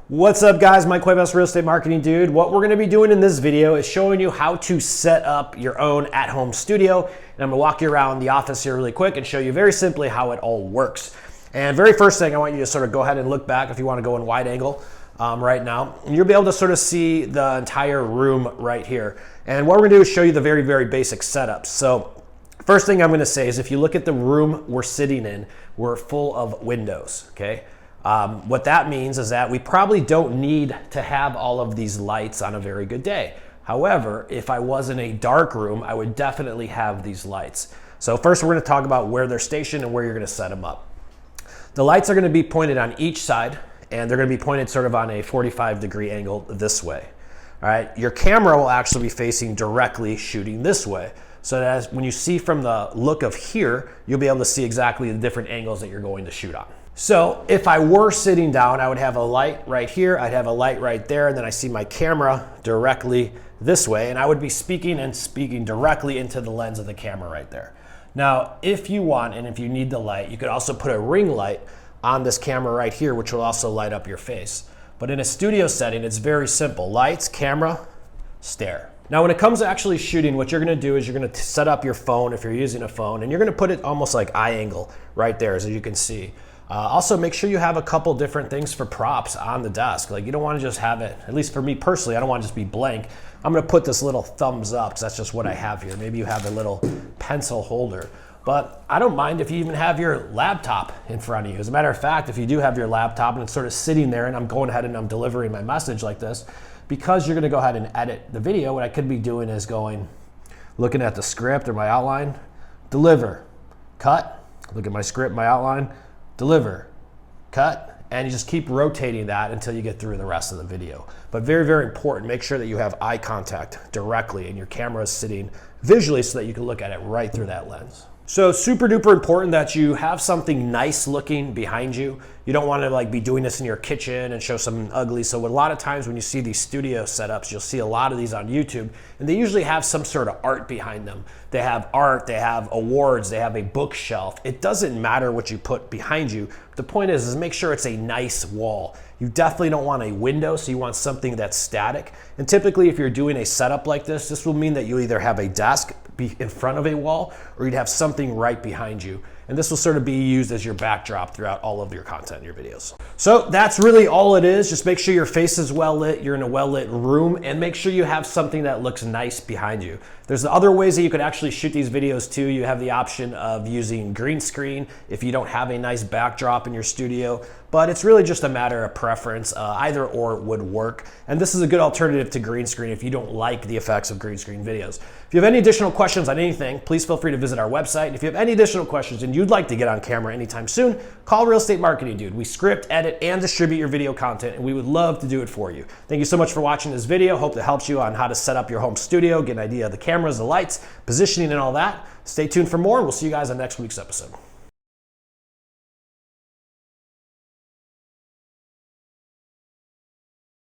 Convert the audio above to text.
What's up guys, Mike Cuevas, real estate marketing dude. What we're gonna be doing in this video is showing you how to set up your own at-home studio. And I'm gonna walk you around the office here really quick and show you very simply how it all works. And very first thing, I want you to sort of go ahead and look back if you wanna go in wide angle right now. And you'll be able to sort of see the entire room right here. And what we're gonna do is show you the very, very basic setup. So first thing I'm gonna say is if you look at the room we're sitting in, we're full of windows, okay? What that means is that we probably don't need to have all of these lights on a very good day. However, if I was in a dark room, I would definitely have these lights. So first we're gonna talk about where they're stationed and where you're gonna set them up. The lights are gonna be pointed on each side and they're gonna be pointed sort of on a 45-degree angle this way. All right, your camera will actually be facing directly shooting this way. So that as when you see from the look of here, you'll be able to see exactly the different angles that you're going to shoot on. So if I were sitting down, I would have a light right here, I'd have a light right there, and then I see my camera directly this way, and I would be speaking directly into the lens of the camera right there. Now, if you want, and if you need the light, you could also put a ring light on this camera right here, which will also light up your face. But in a studio setting, it's very simple. Lights, camera, stare. Now, when it comes to actually shooting, what you're gonna do is you're gonna set up your phone if you're using a phone, and you're gonna put it almost like eye angle right there, as you can see. Also, make sure you have a couple different things for props on the desk. Like, you don't want to just have it, at least for me personally, I don't want to just be blank. I'm going to put this little thumbs up because that's just what I have here. Maybe you have a little pencil holder, but I don't mind if you even have your laptop in front of you. As a matter of fact, if you do have your laptop and it's sort of sitting there and I'm going ahead and I'm delivering my message like this, because you're going to go ahead and edit the video, what I could be doing is looking at the script or my outline, deliver, cut, look at my script, my outline, deliver, cut, and you just keep rotating that until you get through the rest of the video. But very, very important, make sure that you have eye contact directly and your camera is sitting visually so that you can look at it right through that lens. So super duper important that you have something nice looking behind you. You don't want to be doing this in your kitchen and show something ugly. So a lot of times when you see these studio setups, you'll see a lot of these on YouTube, and they usually have some sort of art behind them. They have art, they have awards, they have a bookshelf. It doesn't matter what you put behind you. The point is make sure it's a nice wall. You definitely don't want a window, so you want something that's static. And typically if you're doing a setup like this will mean that you either have a desk in front of a wall or you'd have something right behind you. And this will sort of be used as your backdrop throughout all of your content in your videos. So that's really all it is. Just make sure your face is well lit, you're in a well lit room, and make sure you have something that looks nice behind you. There's other ways that you could actually shoot these videos too. You have the option of using green screen if you don't have a nice backdrop in your studio, but it's really just a matter of preference. Either or would work. And this is a good alternative to green screen if you don't like the effects of green screen videos. If you have any additional questions on anything, please feel free to visit our website. And if you have any additional questions and you'd like to get on camera anytime soon, call Real Estate Marketing Dude. We script, edit, and distribute your video content, and we would love to do it for you. Thank you so much for watching this video. Hope it helps you on how to set up your home studio, get an idea of the cameras, the lights, positioning, and all that. Stay tuned for more. We'll see you guys on next week's episode.